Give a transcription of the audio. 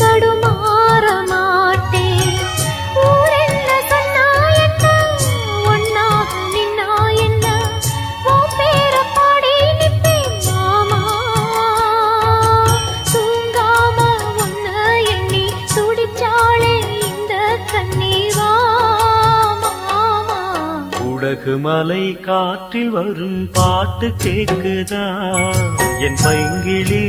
தடுமாற மாட்டேன். ஊர் என்ன சொன்னா என்ன, ஒன்னாக நின்னா என்ன, உன் பேர பாடி நிப்பேன் மாமா. தூங்காம உன்ன எண்ணி துடிச்சாளே இந்த கண்ணீவா மாமா. உலகு மலை காற்றில் வரும் பாட்டு கேக்குதா என் பைங்கிளி?